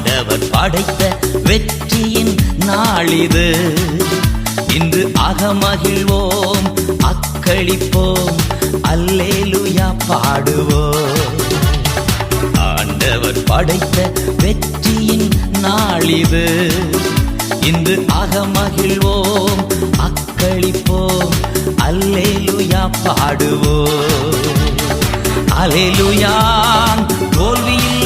ஆண்டவர் படைத்த வெற்றியின் நாளிது. இன்று அகமகிழ்வோம், அக்களிப்போம், அல்லேலூயா பாடுவோம். ஆண்டவர் படைத்த வெற்றியின் நாளிது. இன்று அகமகிழ்வோம், அக்களிப்போம், அல்லேலூயா பாடுவோம். அல்லேலூயா தோல்வியில்